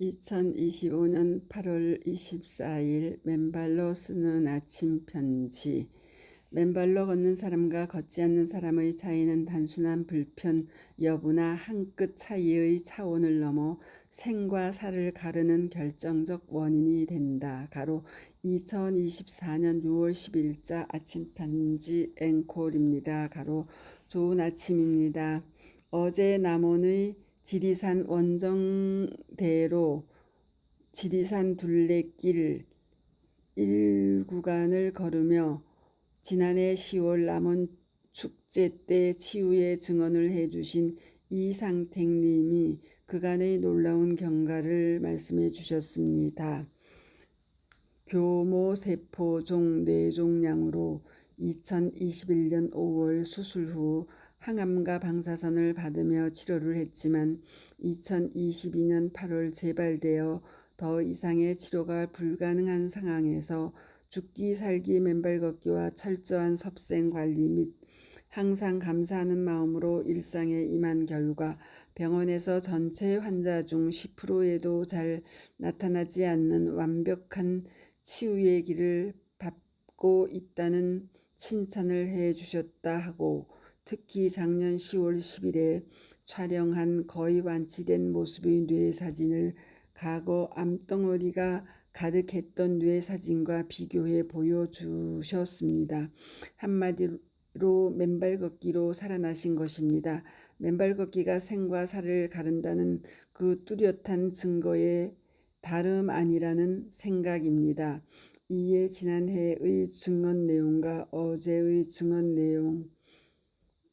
2025년 8월 24일 맨발로 쓰는 아침 편지. 맨발로 걷는 사람과 걷지 않는 사람의 차이는 단순한 불편 여부나 한 끗 차이의 차원을 넘어 생과 사를 가르는 결정적 원인이 된다. 가로 2024년 6월 10일자 아침 편지 앵콜입니다. 가로 좋은 아침입니다. 어제 남원의 지리산 원정대로 지리산 둘레길 1구간을 걸으며 지난해 10월 남원 축제 때 치유의 증언을 해주신 이상택 님이 그간의 놀라운 경과를 말씀해 주셨습니다. 교모세포종 뇌종양으로 2021년 5월 수술 후 항암과 방사선을 받으며 치료를 했지만 2022년 8월 재발되어 더 이상의 치료가 불가능한 상황에서 죽기 살기 맨발 걷기와 철저한 섭생 관리 및 항상 감사하는 마음으로 일상에 임한 결과 병원에서 전체 환자 중 10%에도 잘 나타나지 않는 완벽한 치유의 길을 밟고 있다는 칭찬을 해 주셨다 하고, 특히 작년 10월 10일에 촬영한 거의 완치된 모습의 뇌 사진을 과거 암덩어리가 가득했던 뇌 사진과 비교해 보여주셨습니다. 한마디로 맨발 걷기로 살아나신 것입니다. 맨발 걷기가 생과 사를 가른다는 그 뚜렷한 증거에 다름 아니라는 생각입니다. 이에 지난해의 증언 내용과 어제의 증언 내용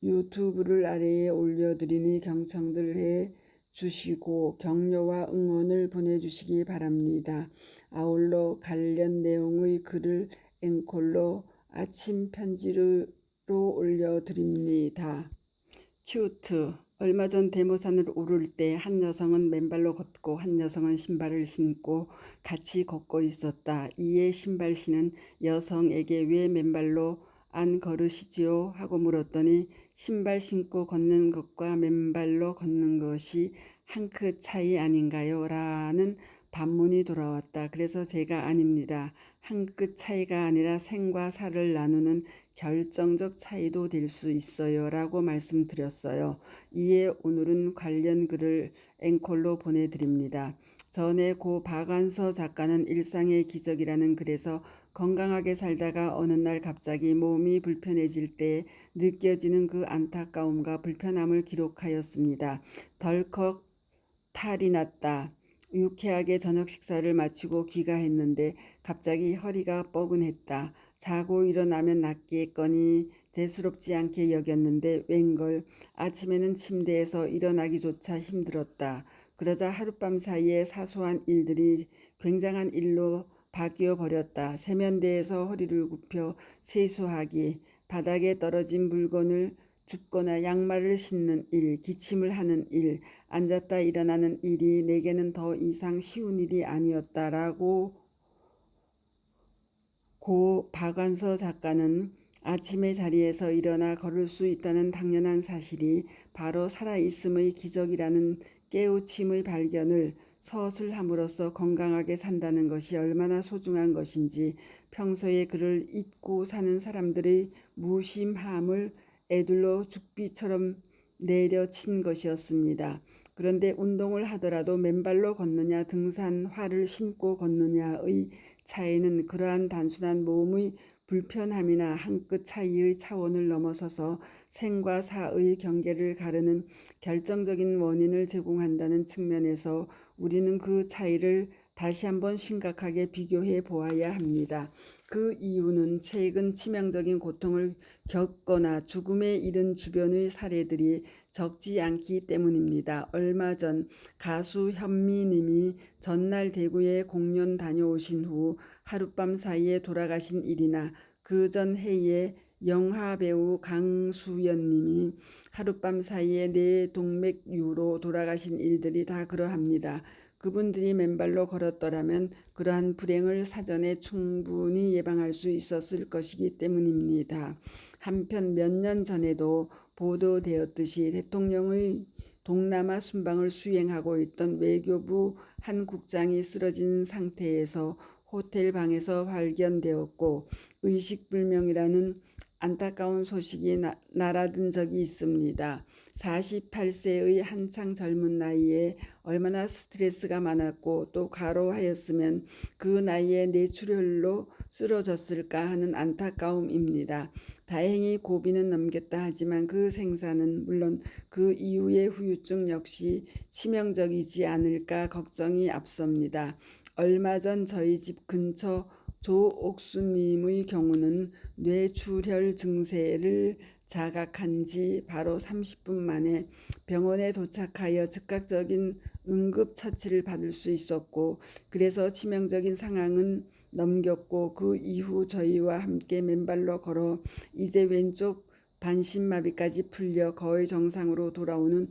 유튜브를 아래에 올려드리니 경청들 해 주시고 격려와 응원을 보내주시기 바랍니다. 아울러 관련 내용의 글을 앵콜로 아침 편지로 올려드립니다. 큐트. 얼마 전 대모산을 오를 때 한 여성은 맨발로 걷고 한 여성은 신발을 신고 같이 걷고 있었다. 이에 신발 신은 여성에게 왜 맨발로 안 걸으시지요? 하고 물었더니 신발 신고 걷는 것과 맨발로 걷는 것이 한 끗 차이 아닌가요? 라는 반문이 돌아왔다. 그래서 제가 아닙니다. 한 끗 차이가 아니라 생과 사를 나누는 결정적 차이도 될 수 있어요. 라고 말씀드렸어요. 이에 오늘은 관련 글을 앵콜로 보내드립니다. 전에 고 박완서 작가는 일상의 기적이라는 글에서 건강하게 살다가 어느 날 갑자기 몸이 불편해질 때 느껴지는 그 안타까움과 불편함을 기록하였습니다. 덜컥 탈이 났다. 유쾌하게 저녁 식사를 마치고 귀가했는데 갑자기 허리가 뻐근했다. 자고 일어나면 낫겠거니 대수롭지 않게 여겼는데 웬걸 아침에는 침대에서 일어나기조차 힘들었다. 그러자 하룻밤 사이에 사소한 일들이 굉장한 일로 바뀌어 버렸다. 세면대에서 허리를 굽혀 세수하기, 바닥에 떨어진 물건을 줍거나 양말을 신는 일, 기침을 하는 일, 앉았다 일어나는 일이 내게는 더 이상 쉬운 일이 아니었다라고 고 박완서 작가는 아침의 자리에서 일어나 걸을 수 있다는 당연한 사실이 바로 살아있음의 기적이라는 깨우침의 발견을 서술함으로써 건강하게 산다는 것이 얼마나 소중한 것인지 평소에 그를 잊고 사는 사람들의 무심함을 애들로 죽비처럼 내려친 것이었습니다. 그런데 운동을 하더라도 맨발로 걷느냐 등산화를 신고 걷느냐의 차이는 그러한 단순한 몸의 불편함이나 한 끗 차이의 차원을 넘어서서 생과 사의 경계를 가르는 결정적인 원인을 제공한다는 측면에서 우리는 그 차이를 다시 한번 심각하게 비교해 보아야 합니다. 그 이유는 최근 치명적인 고통을 겪거나 죽음에 이른 주변의 사례들이 적지 않기 때문입니다. 얼마 전 가수 현미 님이 전날 대구에 공연 다녀오신 후 하룻밤 사이에 돌아가신 일이나 그 전 해에 영화 배우 강수연 님이 하룻밤 사이에 뇌동맥류로 돌아가신 일들이 다 그러합니다. 그분들이 맨발로 걸었더라면 그러한 불행을 사전에 충분히 예방할 수 있었을 것이기 때문입니다. 한편 몇 년 전에도 보도되었듯이 대통령의 동남아 순방을 수행하고 있던 외교부 한 국장이 쓰러진 상태에서 호텔 방에서 발견되었고 의식불명이라는 안타까운 소식이 날아든 적이 있습니다. 48세의 한창 젊은 나이에 얼마나 스트레스가 많았고 또 과로하였으면 그 나이에 뇌출혈로 쓰러졌을까 하는 안타까움입니다. 다행히 고비는 넘겼다 하지만 그 생사는 물론 그 이후의 후유증 역시 치명적이지 않을까 걱정이 앞섭니다. 얼마 전 저희 집 근처 조옥수님의 경우는 뇌출혈 증세를 자각한 지 바로 30분 만에 병원에 도착하여 즉각적인 응급처치를 받을 수 있었고 그래서 치명적인 상황은 넘겼고 그 이후 저희와 함께 맨발로 걸어 이제 왼쪽 반신마비까지 풀려 거의 정상으로 돌아오는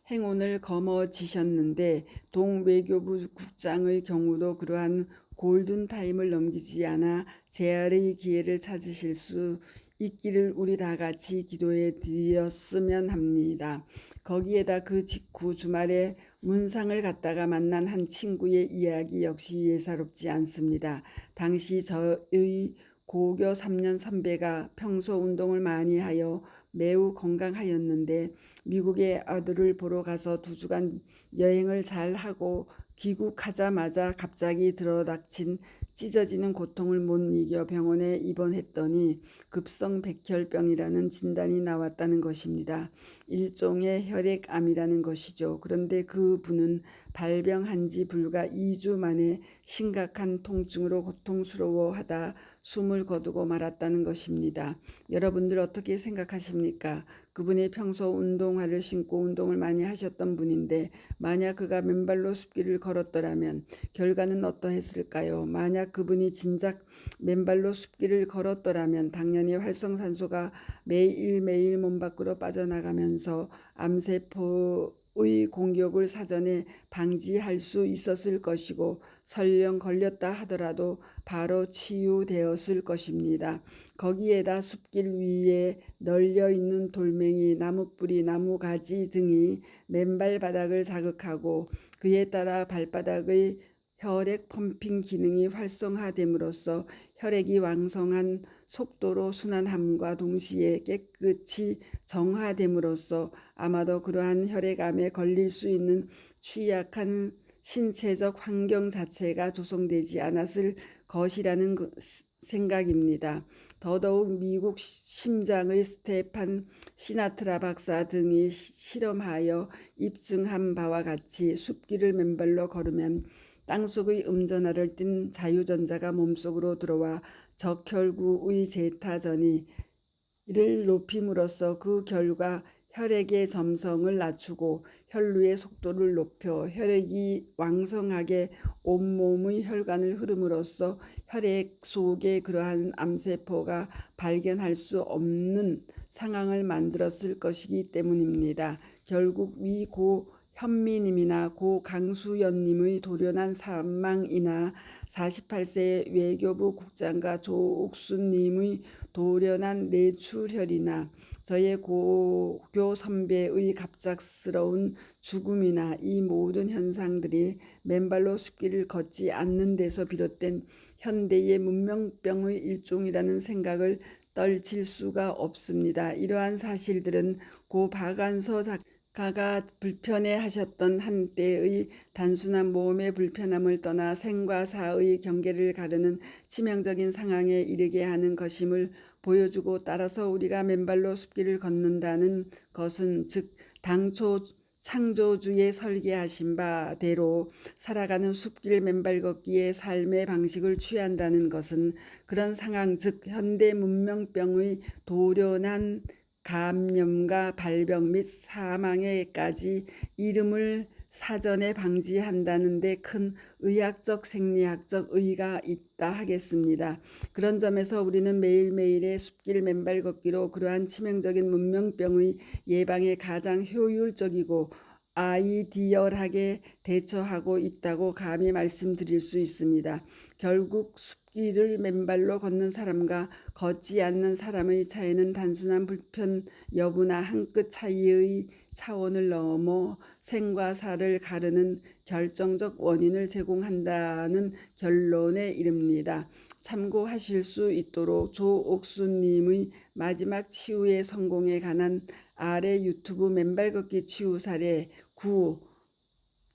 행운을 거머쥐셨는데 동외교부 국장의 경우도 그러한 골든타임을 넘기지 않아 재활의 기회를 찾으실 수 있기를 우리 다 같이 기도해 드렸으면 합니다. 거기에다 그 직후 주말에 문상을 갔다가 만난 한 친구의 이야기 역시 예사롭지 않습니다. 당시 저의 고교 3년 선배가 평소 운동을 많이 하여 매우 건강하였는데 미국에 아들을 보러 가서 2주간 여행을 잘 하고 귀국하자마자 갑자기 들어닥친 찢어지는 고통을 못 이겨 병원에 입원했더니 급성백혈병이라는 진단이 나왔다는 것입니다. 일종의 혈액암이라는 것이죠. 그런데 그 분은 발병한 지 불과 2주 만에 심각한 통증으로 고통스러워하다 숨을 거두고 말았다는 것입니다. 여러분들 어떻게 생각하십니까? 그분이 평소 운동화를 신고 운동을 많이 하셨던 분인데 만약 그가 맨발로 숲길을 걸었더라면 결과는 어떠했을까요? 만약 그분이 진작 맨발로 숲길을 걸었더라면 당연히 활성산소가 매일매일 몸 밖으로 빠져나가면서 암세포의 공격을 사전에 방지할 수 있었을 것이고 설령 걸렸다 하더라도 바로 치유되었을 것입니다. 거기에다 숲길 위에 널려있는 돌멩이, 나무뿌리, 나무가지 등이 맨발 바닥을 자극하고 그에 따라 발바닥의 혈액 펌핑 기능이 활성화됨으로써 혈액이 왕성한 속도로 순환함과 동시에 깨끗이 정화됨으로써 아마도 그러한 혈액암에 걸릴 수 있는 취약한 신체적 환경 자체가 조성되지 않았을 것이라는 생각입니다. 더더욱 미국 심장의 스테판 시나트라 박사 등이 실험하여 입증한 바와 같이 숲길을 맨발로 걸으면 땅속의 음전하를 띤 자유전자가 몸속으로 들어와 적혈구의 제타전이 이를 높임으로써 그 결과 혈액의 점성을 낮추고 혈류의 속도를 높여 혈액이 왕성하게 온몸의 혈관을 흐름으로써 혈액 속에 그러한 암세포가 발견할 수 없는 상황을 만들었을 것이기 때문입니다. 결국 위 고 현미님이나 고 강수연님의 도련한 사망이나 48세 외교부 국장과 조옥수님의 도련한 뇌출혈이나 저의 고교 선배의 갑작스러운 죽음이나 이 모든 현상들이 맨발로 숲길을 걷지 않는 데서 비롯된 현대의 문명병의 일종이라는 생각을 떨칠 수가 없습니다. 이러한 사실들은 고 박완서 작가가 불편해하셨던 한때의 단순한 몸의 불편함을 떠나 생과 사의 경계를 가르는 치명적인 상황에 이르게 하는 것임을 보여주고 따라서 우리가 맨발로 숲길을 걷는다는 것은 즉 당초 창조주의 설계하신 바대로 살아가는 숲길 맨발 걷기의 삶의 방식을 취한다는 것은 그런 상황 즉 현대 문명병의 도련한 감염과 발병 및 사망에까지 이름을 사전에 방지한다는 데 큰 의학적 생리학적 의의가 있다 하겠습니다. 그런 점에서 우리는 매일매일의 숲길 맨발 걷기로 그러한 치명적인 문명병의 예방에 가장 효율적이고 아이디얼하게 대처하고 있다고 감히 말씀드릴 수 있습니다. 결국 숲길을 맨발로 걷는 사람과 걷지 않는 사람의 차이는 단순한 불편 여부나 한 끗 차이의 차원을 넘어 생과 사를 가르는 결정적 원인을 제공한다는 결론에 이릅니다. 참고하실 수 있도록 조옥수님의 마지막 치유의 성공에 관한 아래 유튜브 맨발 걷기 치유 사례 9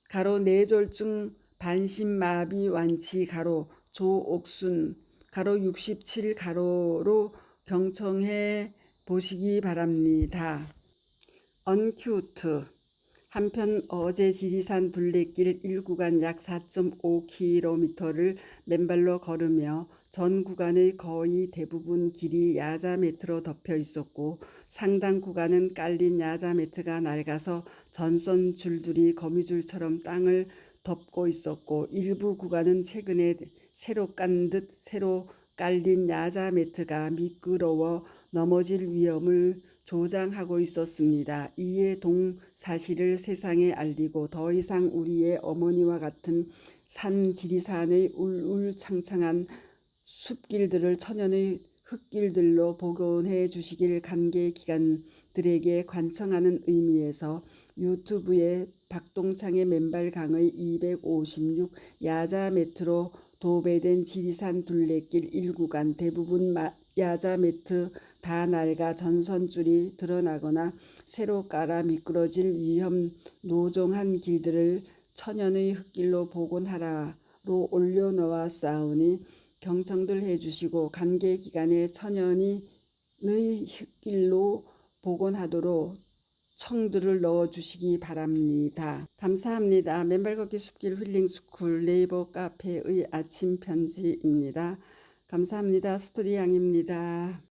가로 뇌졸중 반신마비 완치 가로 조옥순 가로 67 가로로 경청해 보시기 바랍니다. 언큐트 한편 어제 지리산 둘레길 1구간 약 4.5km를 맨발로 걸으며 전 구간의 거의 대부분 길이 야자 매트로 덮여 있었고 상당 구간은 깔린 야자 매트가 낡아서 전선 줄들이 거미줄처럼 땅을 덮고 있었고 일부 구간은 최근에 새로 깐 듯 새로 깔린 야자 매트가 미끄러워 넘어질 위험을 조장하고 있었습니다. 이에 동 사실을 세상에 알리고 더 이상 우리의 어머니와 같은 산 지리산의 울울창창한 숲길들을 천연의 흙길들로 복원해 주시길 관계 기관들에게 관청하는 의미에서 유튜브에 박동창의 맨발 강의 256 야자 매트로 도배된 지리산 둘레길 1구간 대부분 야자 매트 다 낡아 전선줄이 드러나거나 새로 깔아 미끄러질 위험 노종한 길들을 천연의 흙길로 복원하라로 올려놓았사오니 경청들 해주시고 관계기관에 천연의 흙길로 복원하도록 청들을 넣어주시기 바랍니다. 감사합니다. 맨발 걷기 숲길 힐링스쿨 네이버 카페의 아침 편지입니다. 감사합니다. 스토리양입니다.